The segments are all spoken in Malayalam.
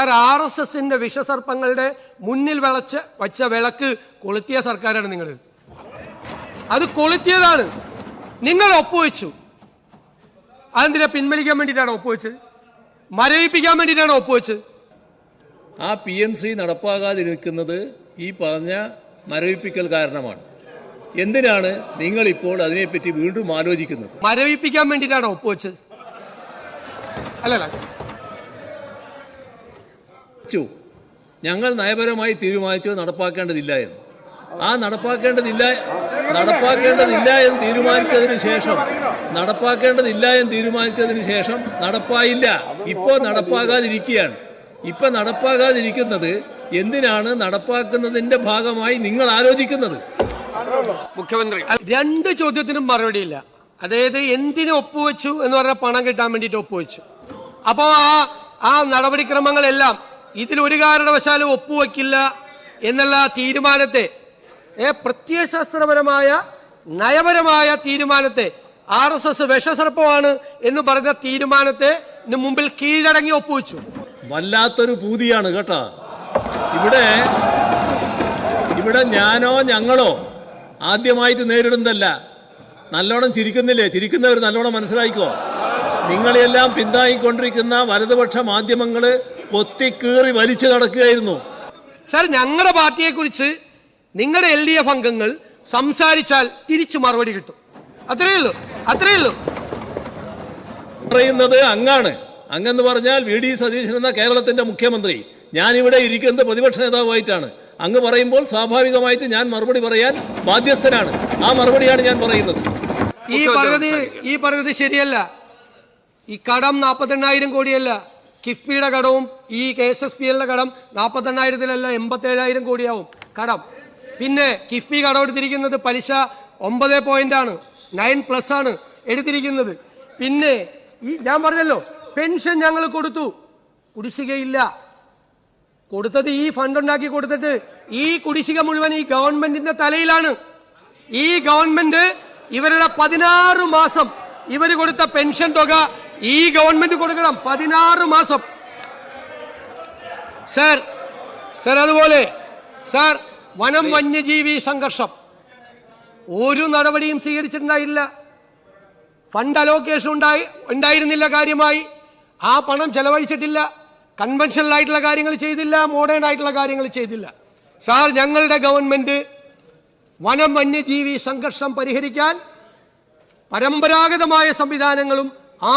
സാർ, RSSന്റെ വിഷസർപ്പങ്ങളുടെ മുന്നിൽ വച്ച വിളക്ക് കൊളുത്തിയ സർക്കാരാണ് നിങ്ങൾ. അത് കൊളുത്തിയതാണ്. നിങ്ങൾ ഒപ്പുവെച്ചു. അതെന്തിനാ? പിൻവലിക്കാൻ വേണ്ടിയിട്ടാണ് ഒപ്പുവെച്ചത്? മരവിപ്പിക്കാൻ വേണ്ടിയിട്ടാണ് ഒപ്പുവെച്ചത്? ആ PM3 നടപ്പാകാതിരിക്കുന്നത് ഈ പറഞ്ഞ മരവിപ്പിക്കൽ കാരണമാണ്. എന്തിനാണ് നിങ്ങൾ ഇപ്പോൾ അതിനെപ്പറ്റി വീണ്ടും ആലോചിക്കുന്നത്? മരവിപ്പിക്കാൻ വേണ്ടിയിട്ടാണ് ഒപ്പുവെച്ചത്? അല്ലല്ല, ഞങ്ങൾ നയപരമായി തീരുമാനിച്ചത് നടപ്പാക്കേണ്ടതില്ല എന്ന്. ആ നടപ്പാക്കേണ്ടതില്ല എന്ന് തീരുമാനിച്ചതിന് ശേഷം നടപ്പായില്ല. ഇപ്പോൾ നടപ്പാകാതിരിക്കുകയാണ്. ഇപ്പൊ നടപ്പാകാതിരിക്കുന്നത് എന്തിനാണ്? നടപ്പാക്കുന്നതിന്റെ ഭാഗമായി നിങ്ങൾ ആലോചിക്കുന്നത്. മുഖ്യമന്ത്രി, രണ്ട് ചോദ്യത്തിനും മറുപടിയില്ല. അതായത് എന്തിനു ഒപ്പുവെച്ചു എന്ന് പറഞ്ഞാൽ പണം കിട്ടാൻ വേണ്ടിയിട്ട് ഒപ്പുവെച്ചു. അപ്പോൾ ആ നടപടിക്രമങ്ങളെല്ലാം ഇതിലൊരു കാരണവശാലും ഒപ്പുവെക്കില്ല എന്നുള്ള തീരുമാനത്തെ, പ്രത്യയശാസ്ത്രപരമായ നയപരമായ തീരുമാനത്തെ, RSS വിഷസർപ്പമാണ് എന്ന് പറഞ്ഞ തീരുമാനത്തെ മുമ്പിൽ കീഴടങ്ങി ഒപ്പുവെച്ചു. വല്ലാത്തൊരു പൂതിയാണ് കേട്ടോ. ഇവിടെ ഞാനോ ഞങ്ങളോ ആദ്യമായിട്ട് നേരിടുന്നതല്ല. നല്ലോണം ചിരിക്കുന്നില്ലേ? ചിരിക്കുന്നവർ നല്ലോണം മനസ്സിലാക്കിക്കോ. നിങ്ങളെല്ലാം പിന്താങ്ങിക്കൊണ്ടിരിക്കുന്ന വലതുപക്ഷ മാധ്യമങ്ങള് കൊത്തിക്കീറി വലിച്ചു നടക്കുകയായിരുന്നു. സാർ, ഞങ്ങളുടെ പാർട്ടിയെക്കുറിച്ച് നിങ്ങളുടെ LDF അംഗങ്ങൾ സംസാരിച്ചാൽ തിരിച്ചു മറുപടി കിട്ടും. അത്രയേ ഉള്ളൂ. പറയുന്നത് അങ്ങാണ്. അങ്ങെന്ന് പറഞ്ഞാൽ VD സതീശൻ എന്ന കേരളത്തിന്റെ മുഖ്യമന്ത്രി. ഞാനിവിടെ ഇരിക്കുന്നത് പ്രതിപക്ഷ നേതാവായിട്ടാണ്. അങ്ങ് പറയുമ്പോൾ സ്വാഭാവികമായിട്ട് ഞാൻ മറുപടി പറയാൻ ബാധ്യസ്ഥനാണ്. ആ മറുപടിയാണ് ഞാൻ പറയുന്നത്. ഈ പറഞ്ഞത് ശരിയല്ല. ഈ കടം 48,000 കോടിയല്ല. കിഫ്ബിയുടെ കടവും ഈ KSSPLന്റെ കടം 48,000-ലല്ല 87,000 കോടിയാവും കടം. പിന്നെ കിഫ്ബി കടം എടുത്തിരിക്കുന്നത് പലിശ 9.9+ ആണ് എടുത്തിരിക്കുന്നത്. പിന്നെ ഞാൻ പറഞ്ഞല്ലോ, പെൻഷൻ ഞങ്ങൾ കൊടുത്തു, കുടിശ്ശികയില്ല. കൊടുത്തത് ഈ ഫണ്ട് ഉണ്ടാക്കി കൊടുത്തിട്ട് ഈ കുടിശ്ശിക മുഴുവൻ ഈ ഗവൺമെന്റിന്റെ തലയിലാണ്. ഈ ഗവൺമെന്റ് ഇവരുടെ 16 മാസം ഇവർ കൊടുത്ത പെൻഷൻ തുക ഈ ഗവൺമെന്റ് കൊടുക്കണം. 16 മാസം. സാർ, അതുപോലെ സാർ, വനം വന്യജീവി സംഘർഷം ഒരു നടപടിയും സ്വീകരിച്ചിട്ടുണ്ടായില്ല. ഫണ്ട് അലോക്കേഷൻ ഉണ്ടായിരുന്നില്ല കാര്യമായി. ആ പണം ചെലവഴിച്ചിട്ടില്ല. കൺവെൻഷണൽ ആയിട്ടുള്ള കാര്യങ്ങൾ ചെയ്തില്ല, മോഡേൺ ആയിട്ടുള്ള കാര്യങ്ങൾ ചെയ്തില്ല. സാർ, ഞങ്ങളുടെ ഗവൺമെന്റ് വനം വന്യജീവി സംഘർഷം പരിഹരിക്കാൻ പരമ്പരാഗതമായ സംവിധാനങ്ങളും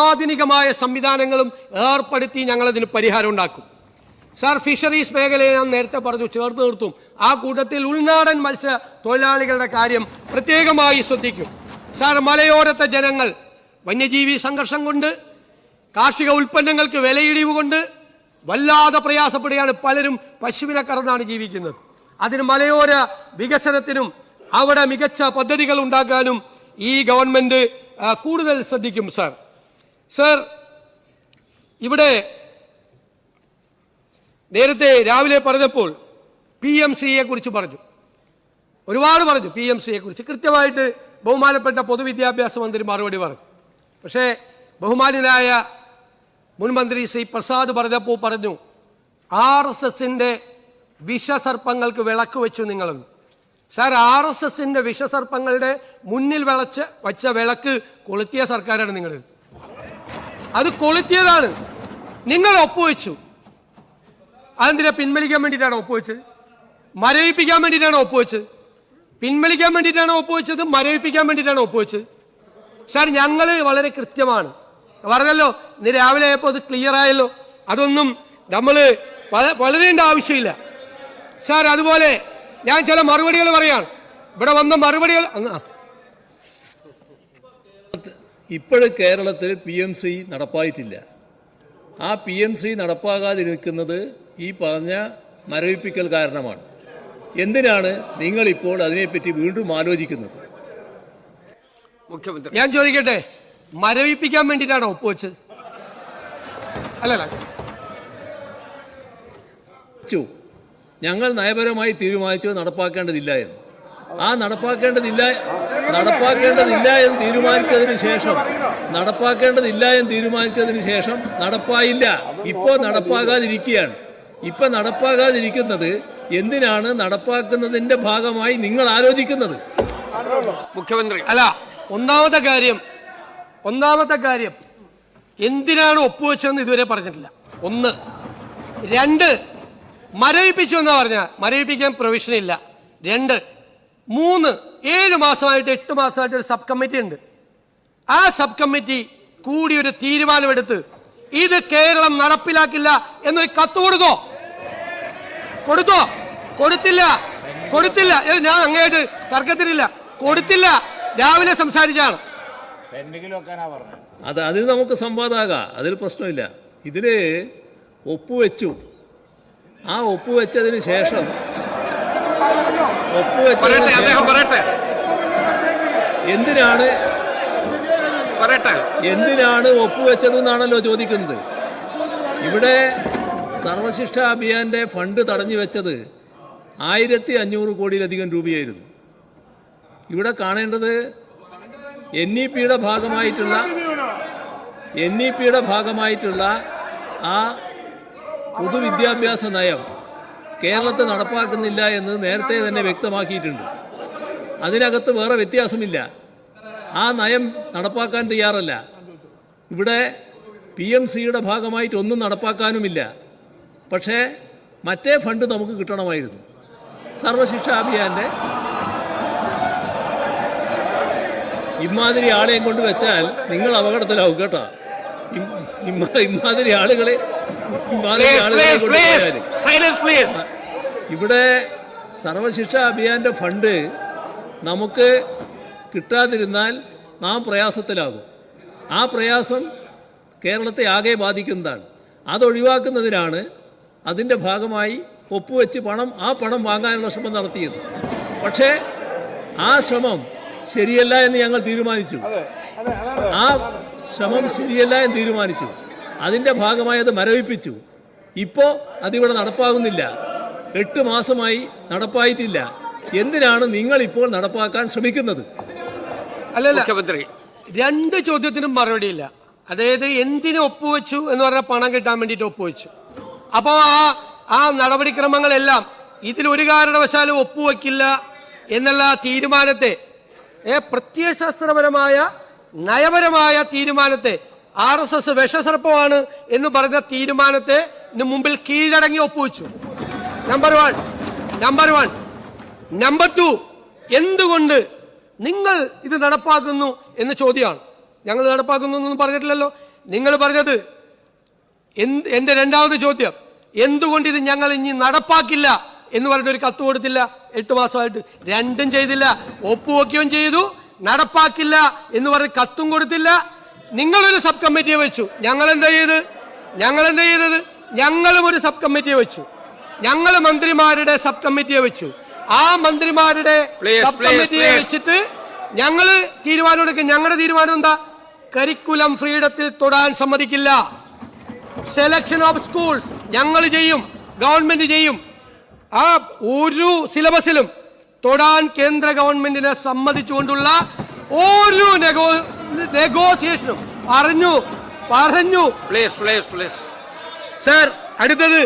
ആധുനികമായ സംവിധാനങ്ങളും ഏർപ്പെടുത്തി ഞങ്ങളതിന് പരിഹാരം ഉണ്ടാക്കും. സാർ, ഫിഷറീസ് മേഖലയെ ഞാൻ നേരത്തെ പറഞ്ഞു, ചേർത്ത് നിർത്തും. ആ കൂട്ടത്തിൽ ഉൾനാടൻ മത്സ്യ തൊഴിലാളികളുടെ കാര്യം പ്രത്യേകമായി ശ്രദ്ധിക്കും. സാർ, മലയോരത്തെ ജനങ്ങൾ വന്യജീവി സംഘർഷം കൊണ്ട്, കാർഷിക ഉൽപ്പന്നങ്ങൾക്ക് വിലയിടിവ് കൊണ്ട് വല്ലാതെ പ്രയാസപ്പെടുകയാണ്. പലരും പശുവിനെ കറന്നാണ് ജീവിക്കുന്നത്. അതിന് മലയോര വികസനത്തിനും അവിടെ മികച്ച പദ്ധതികൾ ഉണ്ടാക്കാനും ഈ ഗവൺമെന്റ് കൂടുതൽ ശ്രദ്ധിക്കും. സാർ, ഇവിടെ നേരത്തെ രാവിലെ പറഞ്ഞപ്പോൾ PM3യെ കുറിച്ച് പറഞ്ഞു, ഒരുപാട് പറഞ്ഞു. PM3യെ കുറിച്ച് കൃത്യമായിട്ട് ബഹുമാനപ്പെട്ട പൊതുവിദ്യാഭ്യാസ മന്ത്രി മറുപടി പറഞ്ഞു. പക്ഷേ ബഹുമാന്യനായ മുൻ മന്ത്രി ശ്രീ പ്രസാദ് പറഞ്ഞപ്പോൾ പറഞ്ഞു, RSSന്റെ വിഷസർപ്പങ്ങൾക്ക് വിളക്ക് വെച്ചു നിങ്ങളെന്ന്. സാർ, RSSന്റെ വിഷസർപ്പങ്ങളുടെ മുന്നിൽ വച്ച വിളക്ക് കൊളുത്തിയ സർക്കാരാണ് നിങ്ങൾ. അത് കൊളുത്തിയതാണ്. നിങ്ങൾ ഒപ്പുവെച്ചു. അതെന്തിനാ? പിൻവലിക്കാൻ വേണ്ടിയിട്ടാണ് ഒപ്പുവെച്ചത്? മരവിപ്പിക്കാൻ വേണ്ടിയിട്ടാണ് ഒപ്പുവെച്ചത്? പിൻവലിക്കാൻ വേണ്ടിയിട്ടാണ് ഒപ്പുവെച്ചത്? മരവിപ്പിക്കാൻ വേണ്ടിയിട്ടാണ് ഒപ്പുവെച്ചത്? സാർ, ഞങ്ങൾ വളരെ കൃത്യമാണ് പറഞ്ഞല്ലോ. ഇന്ന് രാവിലെ ആയപ്പോൾ അത് ക്ലിയർ ആയല്ലോ. അതൊന്നും നമ്മൾ വളരേണ്ട ആവശ്യമില്ല. സാർ, അതുപോലെ ഞാൻ ചില മറുപടികൾ പറയാം. ഇവിടെ വന്ന മറുപടികൾ ഇപ്പോഴും കേരളത്തിൽ PM3 നടപ്പായിട്ടില്ല. ആ PM3 നടപ്പാകാതിരിക്കുന്നത് ഈ പറഞ്ഞ മരവിപ്പിക്കൽ കാരണമാണ്. എന്തിനാണ് നിങ്ങൾ ഇപ്പോൾ അതിനെപ്പറ്റി വീണ്ടും ആലോചിക്കുന്നത്? മുഖ്യമന്ത്രി, ഞാൻ ചോദിക്കട്ടെ, മരവിപ്പിക്കാൻ വേണ്ടിയിട്ടാണോ ഒപ്പുവെച്ചത്? അല്ലല്ല, ഞങ്ങൾ നയപരമായി തീരുമാനിച്ചത് നടപ്പാക്കേണ്ടതില്ല എന്ന്. ആ നടപ്പാക്കേണ്ടതില്ല എന്ന് തീരുമാനിച്ചതിന് ശേഷം നടപ്പായില്ല. ഇപ്പോൾ നടപ്പാകാതിരിക്കുകയാണ്. ഇപ്പം നടപ്പാകാതിരിക്കുന്നത് എന്തിനാണ് നടപ്പാക്കുന്നതിൻ്റെ ഭാഗമായി നിങ്ങൾ ആലോചിക്കുന്നത്? മുഖ്യമന്ത്രി അല്ല, ഒന്നാമത്തെ കാര്യം എന്തിനാണ് ഒപ്പുവെച്ചതെന്ന് ഇതുവരെ പറഞ്ഞിട്ടില്ല. ഒന്ന്. രണ്ട്, മരവിപ്പിച്ചു എന്നാ പറഞ്ഞാൽ മരവിപ്പിക്കാൻ പ്രൊവിഷനില്ല. രണ്ട്. മൂന്ന്, 7 മാസമായിട്ട് 8 മാസമായിട്ട് ഒരു സബ് കമ്മിറ്റി ഉണ്ട്. ആ സബ് കമ്മിറ്റി കൂടി ഒരു തീരുമാനമെടുത്ത് ഇത് കേരളം നടപ്പിലാക്കില്ല എന്നൊരു കത്ത് കൊടുത്തില്ല. ഞാൻ അങ്ങേട്ട് തർക്കത്തിനില്ല. കൊടുത്തില്ല. രാവിലെ സംസാരിച്ചാണ്. അതിൽ നമുക്ക് സംവാദമാകാം, അതിൽ പ്രശ്നമില്ല. ഇതിൽ ഒപ്പുവെച്ചു. ആ ഒപ്പുവെച്ചതിന് ശേഷം എന്തിനാണ് ഒപ്പുവെച്ചതെന്നാണല്ലോ ചോദിക്കുന്നത്. ഇവിടെ സർവശിക്ഷ അഭിയാന്റെ ഫണ്ട് തടഞ്ഞു വെച്ചത് 1500 കോടിയിലധികം രൂപയായിരുന്നു. ഇവിടെ കാണേണ്ടത് എൻ ഇ പിയുടെ ഭാഗമായിട്ടുള്ള ആ പൊതുവിദ്യാഭ്യാസ നയം കേരളത്തിൽ നടപ്പാക്കുന്നില്ല എന്ന് നേരത്തെ തന്നെ വ്യക്തമാക്കിയിട്ടുണ്ട്. അതിനകത്ത് വേറെ വ്യത്യാസമില്ല. ആ നയം നടപ്പാക്കാൻ തയ്യാറല്ല. ഇവിടെ PMCയുടെ ഭാഗമായിട്ട് ഒന്നും നടപ്പാക്കാനുമില്ല. പക്ഷേ മറ്റേ ഫണ്ട് നമുക്ക് കിട്ടണമായിരുന്നു. സർവശിക്ഷാ അഭിയാൻ്റെ ഇമാതിരി ആളെയും കൊണ്ട് വെച്ചാൽ നിങ്ങൾ അപകടത്തിലാവും കേട്ടോ. ഇമാതിരി ആളുകളെ ഇവിടെ സർവശിക്ഷാ അഭിയാന്റെ ഫണ്ട് നമുക്ക് കിട്ടാതിരുന്നാൽ നാം പ്രയാസത്തിലാകും. ആ പ്രയാസം കേരളത്തെ ആകെ ബാധിക്കുന്നതാണ്. അതൊഴിവാക്കുന്നതിനാണ് അതിൻ്റെ ഭാഗമായി ഒപ്പുവെച്ച് ആ പണം വാങ്ങാനുള്ള ശ്രമം നടത്തിയത്. പക്ഷേ ആ ശ്രമം ശരിയല്ല എന്ന് ഞങ്ങൾ തീരുമാനിച്ചു. അതിൻ്റെ ഭാഗമായി അത് മരവിപ്പിച്ചു. ഇപ്പോൾ അതിവിടെ നടപ്പാകുന്നില്ല. 8 മാസമായി നടപ്പായിട്ടില്ല. എന്തിനാണ് നിങ്ങൾ ഇപ്പോൾ നടപ്പാക്കാൻ ശ്രമിക്കുന്നത്? അല്ലല്ല, 2 ചോദ്യത്തിനും മറുപടിയില്ല. അതായത് എന്തിനു ഒപ്പുവെച്ചു എന്ന് പറഞ്ഞാൽ പണം കിട്ടാൻ വേണ്ടിയിട്ട് ഒപ്പുവെച്ചു. അപ്പോൾ ആ നടപടിക്രമങ്ങളെല്ലാം ഇതിലൊരു കാരണവശാലും ഒപ്പുവെക്കില്ല എന്നുള്ള തീരുമാനത്തെ, പ്രത്യയശാസ്ത്രപരമായ നയപരമായ തീരുമാനത്തെ, RSS വിഷസർപ്പമാണ് എന്ന് പറഞ്ഞ തീരുമാനത്തെ മുമ്പിൽ കീഴടങ്ങി ഒപ്പുവെച്ചു. നമ്പർ 1. നമ്പർ 2, എന്തുകൊണ്ട് നിങ്ങൾ ഇത് നടപ്പാക്കുന്നു എന്ന ചോദ്യമാണ്. ഞങ്ങൾ നടപ്പാക്കുന്നു എന്നൊന്നും പറഞ്ഞിട്ടില്ലല്ലോ. നിങ്ങൾ പറഞ്ഞത് എൻ്റെ രണ്ടാമത് ചോദ്യം, എന്തുകൊണ്ട് ഇത് ഞങ്ങൾ ഇനി നടപ്പാക്കില്ല എന്ന് പറഞ്ഞിട്ടൊരു കത്ത് കൊടുത്തില്ല 8 മാസമായിട്ട്? രണ്ടും ചെയ്തില്ല. ഒപ്പുവെക്കുകയും ചെയ്തു, നടപ്പാക്കില്ല എന്ന് പറഞ്ഞ് കത്തും കൊടുത്തില്ല. നിങ്ങളൊരു സബ് കമ്മിറ്റിയെ വെച്ചു. ഞങ്ങളെന്താ ചെയ്തത്? ഞങ്ങളും ഒരു സബ് കമ്മിറ്റിയെ വെച്ചു. ഞങ്ങൾ മന്ത്രിമാരുടെ സബ് കമ്മിറ്റിയെ വെച്ചു. ആ മന്ത്രിമാരുടെ സബ് കമ്മിറ്റിയെ വെച്ചിട്ട് ഞങ്ങൾ തീരുമാനമെടുക്കും. ഞങ്ങളുടെ തീരുമാനം എന്താ? കരിക്കുലം ഫ്രീഡത്തിൽ തൊടാൻ സമ്മതിക്കില്ല. സെലക്ഷൻ ഓഫ് സ്കൂൾസ് ഞങ്ങൾ ചെയ്യും, ഗവൺമെന്റ് ചെയ്യും. ആ ഒരു സിലബസിലും തൊടാൻ കേന്ദ്ര ഗവൺമെന്റിനെ സമ്മതിച്ചുകൊണ്ടുള്ള ഒരു നെഗോസിയേഷനും പറഞ്ഞു. സാർ, അടുത്തത്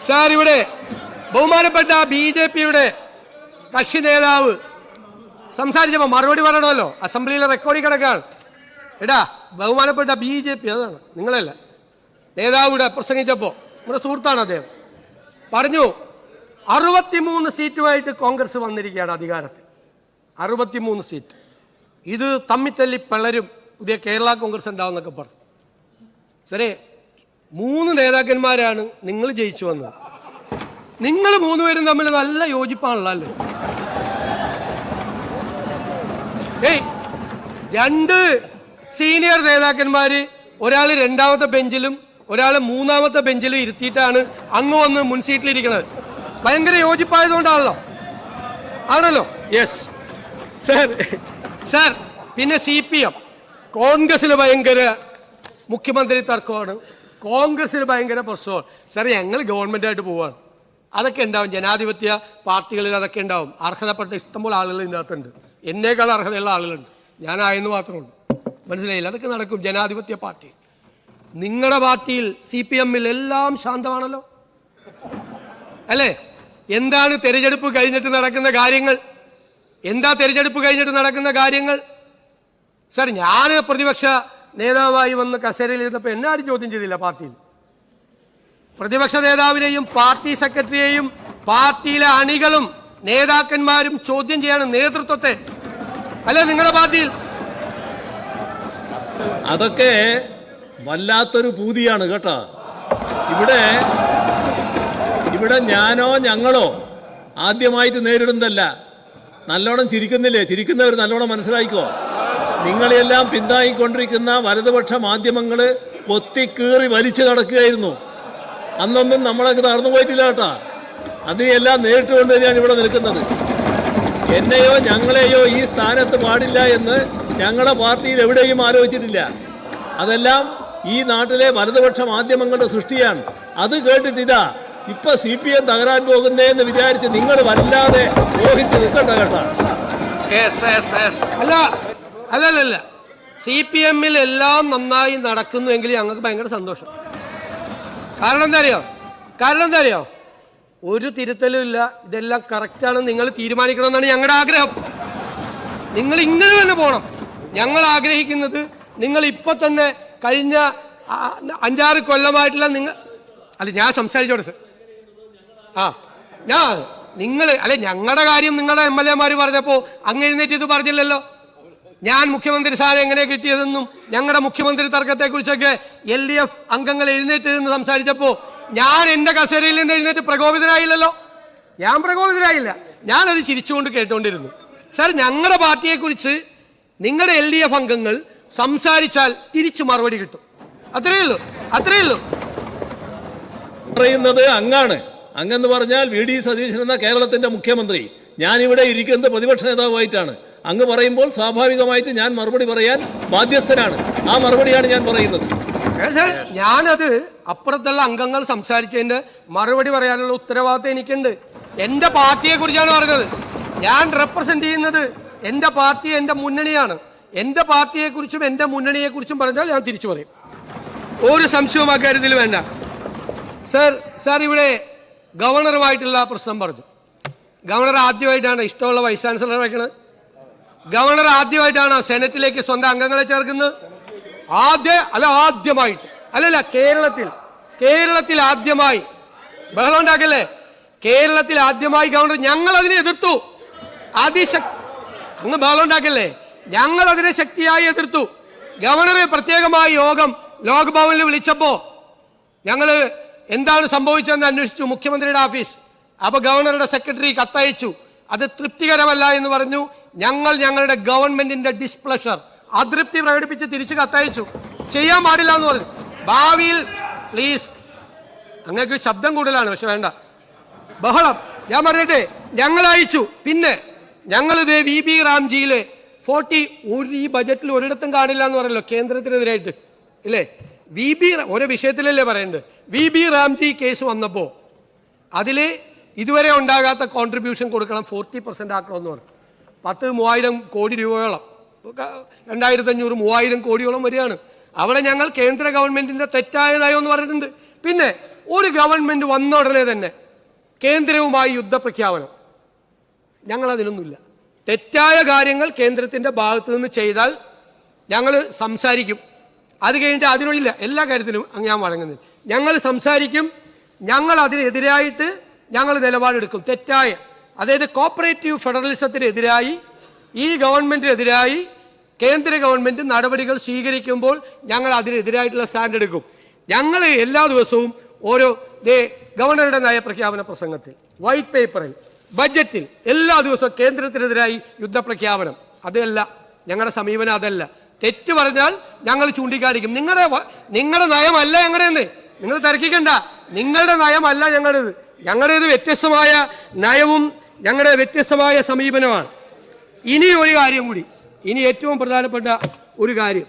സാർ ഇവിടെ ബഹുമാനപ്പെട്ട BJPയുടെ കക്ഷി നേതാവ് സംസാരിച്ചപ്പോൾ മറുപടി പറയണമല്ലോ. അസംബ്ലിയിലെ റെക്കോർഡിൽ കിടക്കാണ്. ബഹുമാനപ്പെട്ട BJP, അതാണ് നിങ്ങളല്ല, നേതാവ് ഇവിടെ പ്രസംഗിച്ചപ്പോൾ നമ്മുടെ സുഹൃത്താണ് അദ്ദേഹം, പറഞ്ഞു 63 സീറ്റുമായിട്ട് കോൺഗ്രസ് വന്നിരിക്കുകയാണ് അധികാരത്തിൽ. 63 സീറ്റ്. ഇത് തമ്മിത്തല്ലി പിളരും, പുതിയ കേരള കോൺഗ്രസ് ഉണ്ടാവുമെന്നൊക്കെ പറഞ്ഞു. ശരി, 3 നേതാക്കന്മാരാണ് നിങ്ങൾ ജയിച്ചു വന്നത്. നിങ്ങൾ 3 പേരും തമ്മിൽ നല്ല യോജിപ്പാണല്ലോ അല്ലേ? 2 സീനിയർ നേതാക്കന്മാര്, ഒരാൾ 2ാമത്തെ ബെഞ്ചിലും ഒരാൾ 3ാമത്തെ ബെഞ്ചിലും ഇരുത്തിയിട്ടാണ് അങ്ങ് വന്ന് മുൻ സീറ്റിലിരിക്കുന്നത്. ഭയങ്കര യോജിപ്പായതുകൊണ്ടാണല്ലോ. ആണല്ലോ? Yes sir. പിന്നെ CPM, കോൺഗ്രസിൽ ഭയങ്കര മുഖ്യമന്ത്രി തർക്കമാണ്, കോൺഗ്രസിൽ ഭയങ്കര പ്രശ്നമാണ്. സാർ, ഞങ്ങൾ ഗവൺമെന്റായിട്ട് പോവാണ്. അതൊക്കെ ഉണ്ടാവും. ജനാധിപത്യ പാർട്ടികളിൽ അതൊക്കെ ഉണ്ടാവും. അർഹതപ്പെട്ട ഇഷ്ടംപോലെ ആളുകൾ ഇതിനകത്തുണ്ട്. എന്നേക്കാൾ അർഹതയുള്ള ആളുകളുണ്ട്. ഞാനായെന്ന് മാത്രമേ ഉള്ളൂ. മനസ്സിലായില്ല? അതൊക്കെ നടക്കും ജനാധിപത്യ പാർട്ടി. നിങ്ങളുടെ പാർട്ടിയിൽ CPM-ൽ എല്ലാം ശാന്തമാണല്ലോ അല്ലേ? എന്താണ് തെരഞ്ഞെടുപ്പ് കഴിഞ്ഞിട്ട് നടക്കുന്ന കാര്യങ്ങൾ? എന്താ തെരഞ്ഞെടുപ്പ് കഴിഞ്ഞിട്ട് നടക്കുന്ന കാര്യങ്ങൾ? സർ, ഞാൻ പ്രതിപക്ഷ നേതാവായി വന്ന് കസേരയിൽ ഇരുന്നപ്പോൾ എന്നെ ആരും ചോദ്യം ചെയ്തില്ല. പാർട്ടിയിൽ പ്രതിപക്ഷ നേതാവിനെയും പാർട്ടി സെക്രട്ടറിയെയും പാർട്ടിയിലെ അണികളും നേതാക്കന്മാരും ചോദ്യം ചെയ്യാണ് നേതൃത്വത്തെ, അല്ലെ നിങ്ങളുടെ പാർട്ടിയിൽ? അതൊക്കെ വല്ലാത്തൊരു പൂതിയാണ് കേട്ടോ. ഇവിടെ ഞാനോ ഞങ്ങളോ ആദ്യമായിട്ട് നേരിടുന്നതല്ല. നല്ലോണം ചിരിക്കുന്നില്ലേ? ചിരിക്കുന്നവർ നല്ലോണം മനസ്സിലാക്കിക്കോ. നിങ്ങളെല്ലാം പിന്താങ്ങിക്കൊണ്ടിരിക്കുന്ന വലതുപക്ഷ മാധ്യമങ്ങൾ കൊത്തിക്കീറി വലിച്ചു നടക്കുകയായിരുന്നു. അന്നൊന്നും നമ്മളൊക്കെ തകർന്നു പോയിട്ടില്ല കേട്ടോ. അതിനെല്ലാം നേരിട്ട് കൊണ്ട് തന്നെയാണ് ഇവിടെ നിൽക്കുന്നത്. എന്നെയോ ഞങ്ങളെയോ ഈ സ്ഥാനത്ത് പാടില്ല എന്ന് ഞങ്ങളുടെ പാർട്ടിയിൽ എവിടെയും ആലോചിച്ചിട്ടില്ല. അതെല്ലാം ഈ നാട്ടിലെ വലതുപക്ഷ മാധ്യമങ്ങളുടെ സൃഷ്ടിയാണ്. അത് കേട്ടിട്ടിതാ ഇപ്പൊ CPM തകരാൻ പോകുന്നതെന്ന് വിചാരിച്ച് നിങ്ങൾ വല്ലാതെ ഊഹിച്ച് നിൽക്കണ്ട കേട്ടോ. അല്ല CPM-ൽ എല്ലാം നന്നായി നടക്കുന്നുവെങ്കിൽ ഞങ്ങൾക്ക് ഭയങ്കര സന്തോഷം. കാരണം എന്താ അറിയോ? ഒരു തിരുത്തലും ഇല്ല. ഇതെല്ലാം കറക്റ്റാണ് നിങ്ങൾ തീരുമാനിക്കണമെന്നാണ് ഞങ്ങളുടെ ആഗ്രഹം. നിങ്ങൾ ഇങ്ങനെ തന്നെ പോകണം. ഞങ്ങൾ ആഗ്രഹിക്കുന്നത് നിങ്ങൾ ഇപ്പൊ തന്നെ കഴിഞ്ഞ 5-6 കൊല്ലമായിട്ടുള്ള ഞാൻ സംസാരിച്ചോട്ടെ സർ. ഞങ്ങളുടെ കാര്യം നിങ്ങളുടെ MLA-മാർ പറഞ്ഞപ്പോ അങ്ങ് എഴുന്നേറ്റ് ഇത് പറഞ്ഞില്ലല്ലോ. ഞാൻ മുഖ്യമന്ത്രി സ്ഥാനം എങ്ങനെ കിട്ടിയതെന്നും ഞങ്ങളുടെ മുഖ്യമന്ത്രി തർക്കത്തെക്കുറിച്ചൊക്കെ LDF അംഗങ്ങൾ എഴുന്നേറ്റ് നിന്ന് സംസാരിച്ചപ്പോൾ ഞാൻ എൻ്റെ കസേരയിൽ നിന്ന് എഴുന്നേറ്റ് പ്രകോപിതനായില്ലല്ലോ. ഞാൻ പ്രകോപിതനായില്ല. ഞാനത് ചിരിച്ചുകൊണ്ട് കേട്ടുകൊണ്ടിരുന്നു. സാർ, ഞങ്ങളുടെ പാർട്ടിയെക്കുറിച്ച് നിങ്ങളുടെ LDF അംഗങ്ങൾ സംസാരിച്ചാൽ തിരിച്ചു മറുപടി കിട്ടും. അത്രയേ ഉള്ളൂ. പറയുന്നത് അങ്ങെന്ന് പറഞ്ഞാൽ VD സതീശൻ എന്ന കേരളത്തിന്റെ മുഖ്യമന്ത്രി. ഞാനിവിടെ ഇരിക്കുന്നത് പ്രതിപക്ഷ നേതാവായിട്ടാണ്. അങ്ങ് പറയുമ്പോൾ സ്വാഭാവികമായിട്ട് ഞാൻ മറുപടി പറയാൻ ബാധ്യസ്ഥനാണ്. ആ മറുപടിയാണ് ഞാൻ പറയുന്നത്. ഞാനത് അപ്പുറത്തുള്ള അംഗങ്ങൾ സംസാരിച്ചതിന്റെ മറുപടി പറയാനുള്ള ഉത്തരവാദിത്തം എനിക്കുണ്ട്. എന്റെ പാർട്ടിയെ കുറിച്ചാണ് പറഞ്ഞത്. ഞാൻ റെപ്രസെന്റ് ചെയ്യുന്നത് എന്റെ പാർട്ടി, എന്റെ മുന്നണിയാണ്. എന്റെ പാർട്ടിയെക്കുറിച്ചും എന്റെ മുന്നണിയെക്കുറിച്ചും പറഞ്ഞാൽ ഞാൻ തിരിച്ചു പറയും. ഒരു സംശയവും അക്കാര്യത്തിൽ വേണ്ട. സാർ ഇവിടെ ഗവർണറുമായിട്ടുള്ള പ്രശ്നം പറഞ്ഞു. ഗവർണർ ആദ്യമായിട്ടാണ് ഇഷ്ടമുള്ള വൈസ് ചാൻസലർ വയ്ക്കുന്നത്. ഗവർണർ ആദ്യമായിട്ടാണ് സെനറ്റിലേക്ക് സ്വന്തം അംഗങ്ങളെ ചേർക്കുന്നത്. ആദ്യമായിട്ട് കേരളത്തിൽ ആദ്യമായി. ബഹളം ഉണ്ടാക്കല്ലേ? കേരളത്തിൽ ആദ്യമായി ഗവർണർ. ഞങ്ങൾ അതിനെ എതിർത്തു. അങ്ങ് ബഹളം ഉണ്ടാക്കല്ലേ? ഞങ്ങൾ അതിനെ ശക്തിയായി എതിർത്തു. ഗവർണറെ പ്രത്യേകമായി യോഗം ലോക്ഭവനിൽ വിളിച്ചപ്പോ ഞങ്ങൾ എന്താണ് സംഭവിച്ചതെന്ന് അന്വേഷിച്ചു മുഖ്യമന്ത്രിയുടെ ഓഫീസ്. അപ്പൊ ഗവർണറുടെ സെക്രട്ടറി കത്തയച്ചു. അത് തൃപ്തികരമല്ല എന്ന് പറഞ്ഞു. ഞങ്ങളുടെ ഗവൺമെന്റിന്റെ ഡിസ്പ്ലഷർ, അതൃപ്തി പ്രകടിപ്പിച്ച് തിരിച്ച് കത്തയച്ചു. ചെയ്യാൻ പാടില്ല എന്ന് പറഞ്ഞു. ഭാവിയിൽ പ്ലീസ്, അങ്ങക്ക് ശബ്ദം കൂടുതലാണ്, പക്ഷെ വേണ്ട ബഹളം. ഞാൻ പറയട്ടെ, ഞങ്ങൾ അയച്ചു. പിന്നെ ഞങ്ങളിത് VB റാംജിയിലെ 40 ഈ ബജറ്റിൽ ഒരിടത്തും കാണില്ല എന്ന് പറയല്ലോ കേന്ദ്രത്തിനെതിരായിട്ട്, ഇല്ലേ? ഓരോ വിഷയത്തിലല്ലേ പറയേണ്ടത്. VB റാംജി കേസ് വന്നപ്പോൾ അതിൽ ഇതുവരെ ഉണ്ടാകാത്ത കോൺട്രിബ്യൂഷൻ കൊടുക്കണം, 40% ആക്കണമെന്ന് പറഞ്ഞു. 10,000 കോടി രൂപയോളം, 2,500-3,000 കോടിയോളം വരികയാണ്. അവിടെ ഞങ്ങൾ കേന്ദ്ര ഗവൺമെന്റിന്റെ തെറ്റായ നയം എന്ന് പറഞ്ഞിട്ടുണ്ട്. പിന്നെ ഒരു ഗവൺമെന്റ് വന്ന ഉടനെ തന്നെ കേന്ദ്രവുമായി യുദ്ധപ്രഖ്യാപനം. ഞങ്ങൾ അതിനൊന്നുമില്ല. തെറ്റായ കാര്യങ്ങൾ കേന്ദ്രത്തിന്റെ ഭാഗത്ത് നിന്ന് ചെയ്താൽ ഞങ്ങൾ സംസാരിക്കും. അത് കഴിഞ്ഞിട്ട് അതിനോടില്ല, എല്ലാ കാര്യത്തിലും ഞാൻ വഴങ്ങുന്നില്ല. ഞങ്ങൾ സംസാരിക്കും. ഞങ്ങൾ അതിനെതിരായിട്ട് ഞങ്ങൾ നിലപാടെടുക്കും. തെറ്റായ, അതായത് കോപ്പറേറ്റീവ് ഫെഡറലിസത്തിനെതിരായി, ഈ ഗവൺമെന്റിനെതിരായി കേന്ദ്ര ഗവൺമെന്റ് നടപടികൾ സ്വീകരിക്കുമ്പോൾ ഞങ്ങൾ അതിനെതിരായിട്ടുള്ള സ്റ്റാൻഡ് എടുക്കും. ഞങ്ങൾ എല്ലാ ദിവസവും ഓരോ ഗവർണറുടെ നയപ്രഖ്യാപന പ്രസംഗത്തിൽ, വൈറ്റ് പേപ്പറിൽ, ബഡ്ജറ്റിൽ എല്ലാ ദിവസവും കേന്ദ്രത്തിനെതിരായി യുദ്ധപ്രഖ്യാപനം. അതല്ല ഞങ്ങളുടെ സമീപനം, അതല്ല. തെറ്റ് പറഞ്ഞാൽ ഞങ്ങൾ ചൂണ്ടിക്കാണിക്കും. നിങ്ങളുടെ നയമല്ല ഞങ്ങളുടെന്ന് നിങ്ങൾ തർക്കിക്കണ്ട. നിങ്ങളുടെ നയമല്ല ഞങ്ങളുടേത് വ്യത്യസ്തമായ നയവും ഞങ്ങളുടെ വ്യത്യസ്തമായ സമീപനമാണ്. ഇനി ഒരു കാര്യം കൂടി, ഇനി ഏറ്റവും പ്രധാനപ്പെട്ട ഒരു കാര്യം,